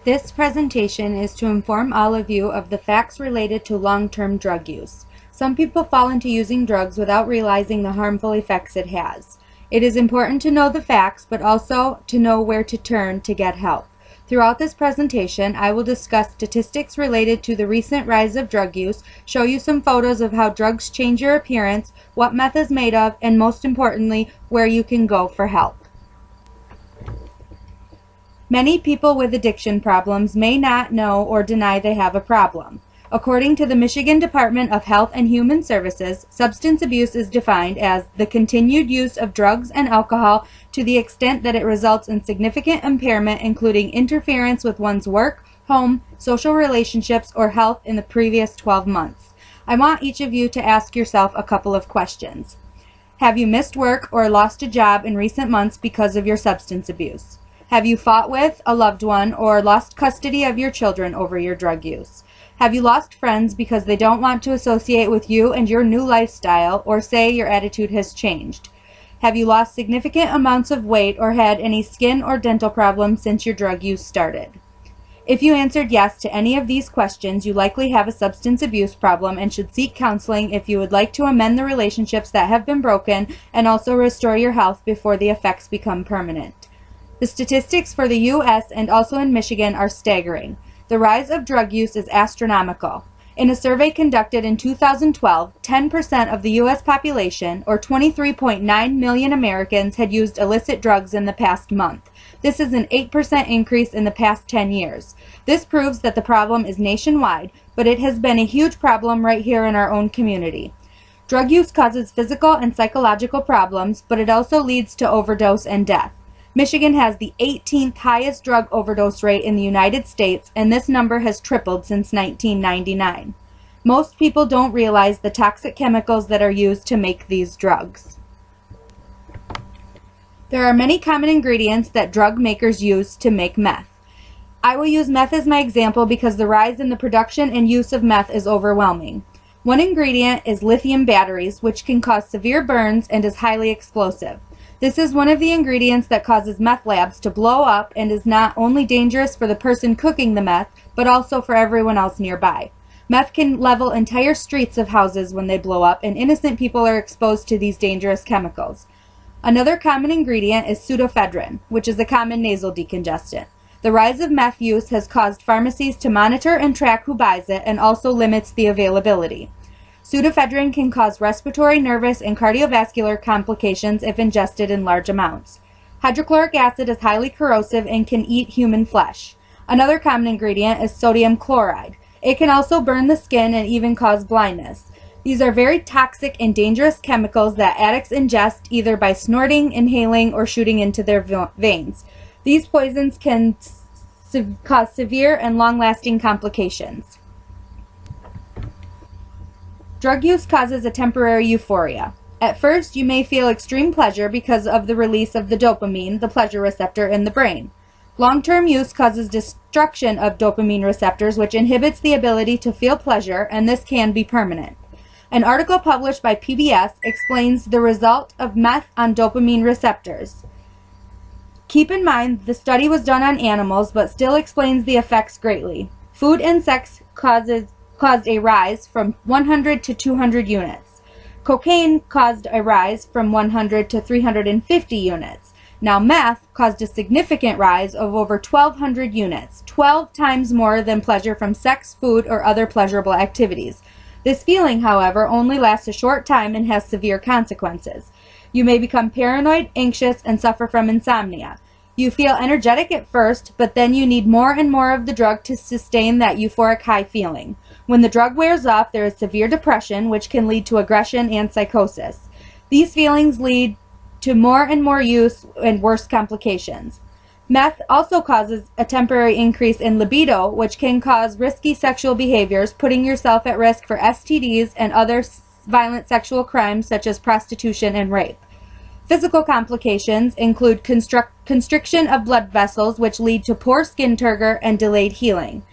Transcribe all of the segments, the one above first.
This presentation is to inform all of you of the facts related to long-term drug use. Some people fall into using drugs without realizing the harmful effects it has. It is important to know the facts, but also to know where to turn to get help. Throughout this presentation, I will discuss statistics related to the recent rise of drug use, show you some photos of how drugs change your appearance, what meth is made of, and most importantly, where you can go for help. Many people with addiction problems may not know or deny they have a problem. According to the Michigan Department of Health and Human Services, substance abuse is defined as the continued use of drugs and alcohol to the extent that it results in significant impairment, including interference with one's work, home, social relationships, or health in the previous 12 months. I want each of you to ask yourself a couple of questions. Have you missed work or lost a job in recent months because of your substance abuse? Have you fought with a loved one or lost custody of your children over your drug use? Have you lost friends because they don't want to associate with you and your new lifestyle, or say your attitude has changed? Have you lost significant amounts of weight or had any skin or dental problems since your drug use started? If you answered yes to any of these questions, you likely have a substance abuse problem and should seek counseling if you would like to amend the relationships that have been broken and also restore your health before the effects become permanent. The statistics for the U.S. and also in Michigan are staggering. The rise of drug use is astronomical. In a survey conducted in 2012, 10% of the U.S. population, or 23.9 million Americans, had used illicit drugs in the past month. This is an 8% increase in the past 10 years. This proves that the problem is nationwide, but it has been a huge problem right here in our own community. Drug use causes physical and psychological problems, but it also leads to overdose and death. Michigan has the 18th highest drug overdose rate in the United States, and this number has tripled since 1999. Most people don't realize the toxic chemicals that are used to make these drugs. There are many common ingredients that drug makers use to make meth. I will use meth as my example because the rise in the production and use of meth is overwhelming. One ingredient is lithium batteries, which can cause severe burns and is highly explosive. This is one of the ingredients that causes meth labs to blow up and is not only dangerous for the person cooking the meth, but also for everyone else nearby. Meth can level entire streets of houses when they blow up, and innocent people are exposed to these dangerous chemicals. Another common ingredient is pseudoephedrine, which is a common nasal decongestant. The rise of meth use has caused pharmacies to monitor and track who buys it and also limits the availability. Pseudoephedrine can cause respiratory, nervous, and cardiovascular complications if ingested in large amounts. Hydrochloric acid is highly corrosive and can eat human flesh. Another common ingredient is sodium chloride. It can also burn the skin and even cause blindness. These are very toxic and dangerous chemicals that addicts ingest either by snorting, inhaling, or shooting into their veins. These poisons can cause severe and long-lasting complications. Drug use causes a temporary euphoria. At first, you may feel extreme pleasure because of the release of the dopamine, the pleasure receptor in the brain. Long-term use causes destruction of dopamine receptors, which inhibits the ability to feel pleasure, and this can be permanent. An article published by PBS explains the result of meth on dopamine receptors. Keep in mind, the study was done on animals, but still explains the effects greatly. Food and sex caused a rise from 100 to 200 units. Cocaine caused a rise from 100 to 350 units. Now meth caused a significant rise of over 1,200 units, 12 times more than pleasure from sex, food, or other pleasurable activities. This feeling, however, only lasts a short time and has severe consequences. You may become paranoid, anxious, and suffer from insomnia. You feel energetic at first, but then you need more and more of the drug to sustain that euphoric high feeling. When the drug wears off, there is severe depression, which can lead to aggression and psychosis. These feelings lead to more and more use and worse complications. Meth also causes a temporary increase in libido, which can cause risky sexual behaviors, putting yourself at risk for STDs and other violent sexual crimes such as prostitution and rape. Physical complications include constriction of blood vessels, which lead to poor skin turgor and delayed healing.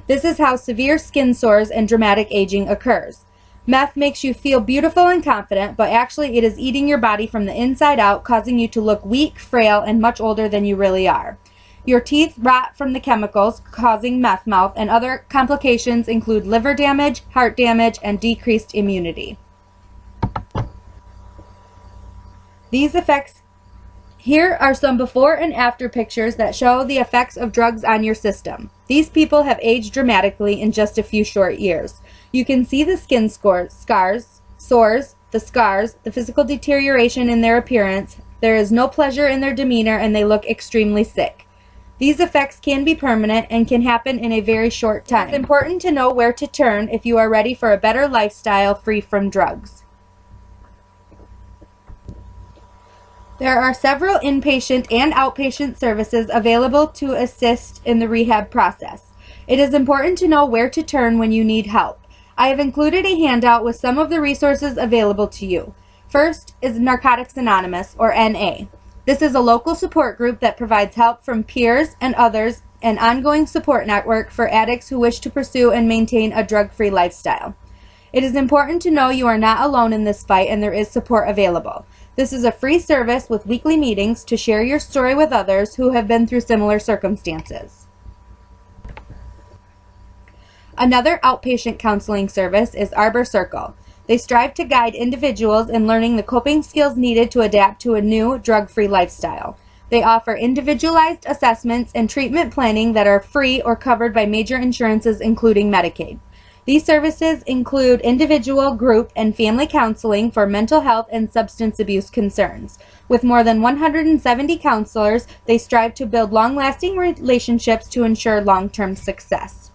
This is how severe skin sores and dramatic aging occurs. Meth makes you feel beautiful and confident, but actually it is eating your body from the inside out, causing you to look weak, frail, and much older than you really are. Your teeth rot from the chemicals causing meth mouth, and other complications include liver damage, heart damage, and decreased immunity. These effects. Here are some before and after pictures that show the effects of drugs on your system. These people have aged dramatically in just a few short years. You can see the skin scars, sores, the scars, the physical deterioration in their appearance. There is no pleasure in their demeanor, and they look extremely sick. These effects can be permanent and can happen in a very short time. It's important to know where to turn if you are ready for a better lifestyle free from drugs. There are several inpatient and outpatient services available to assist in the rehab process. It is important to know where to turn when you need help. I have included a handout with some of the resources available to you. First is Narcotics Anonymous, or NA. This is a local support group that provides help from peers and others, an ongoing support network for addicts who wish to pursue and maintain a drug-free lifestyle. It is important to know you are not alone in this fight, and there is support available. This is a free service with weekly meetings to share your story with others who have been through similar circumstances. Another outpatient counseling service is Arbor Circle. They strive to guide individuals in learning the coping skills needed to adapt to a new drug-free lifestyle. They offer individualized assessments and treatment planning that are free or covered by major insurances, including Medicaid. These services include individual, group, and family counseling for mental health and substance abuse concerns. With more than 170 counselors, they strive to build long-lasting relationships to ensure long-term success.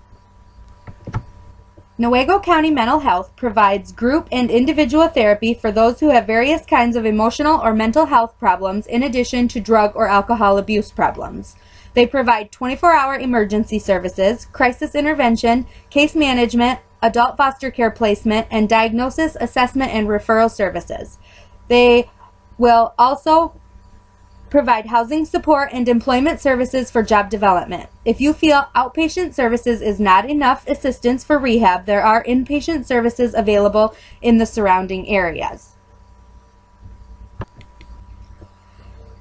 Newaygo County Mental Health provides group and individual therapy for those who have various kinds of emotional or mental health problems in addition to drug or alcohol abuse problems. They provide 24-hour emergency services, crisis intervention, case management, adult foster care placement, and diagnosis, assessment, and referral services. They will also provide housing support and employment services for job development. If you feel outpatient services is not enough assistance for rehab, there are inpatient services available in the surrounding areas.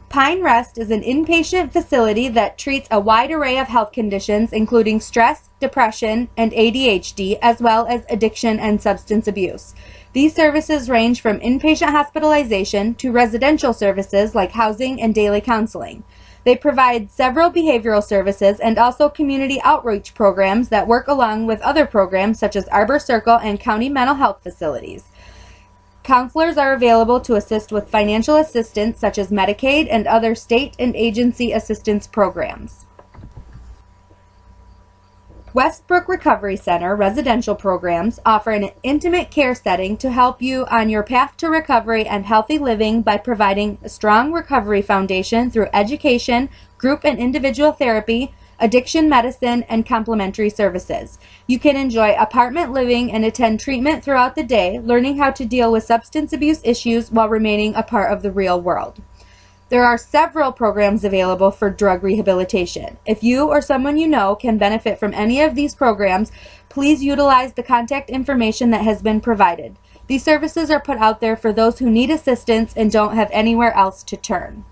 Pine Rest is an inpatient facility that treats a wide array of health conditions, including stress, depression, and ADHD, as well as addiction and substance abuse. These services range from inpatient hospitalization to residential services like housing and daily counseling. They provide several behavioral services and also community outreach programs that work along with other programs such as Arbor Circle and county mental health facilities. Counselors are available to assist with financial assistance such as Medicaid and other state and agency assistance programs. Westbrook Recovery Center residential programs offer an intimate care setting to help you on your path to recovery and healthy living by providing a strong recovery foundation through education, group and individual therapy, addiction medicine, and complementary services. You can enjoy apartment living and attend treatment throughout the day, learning how to deal with substance abuse issues while remaining a part of the real world. There are several programs available for drug rehabilitation. If you or someone you know can benefit from any of these programs, please utilize the contact information that has been provided. These services are put out there for those who need assistance and don't have anywhere else to turn.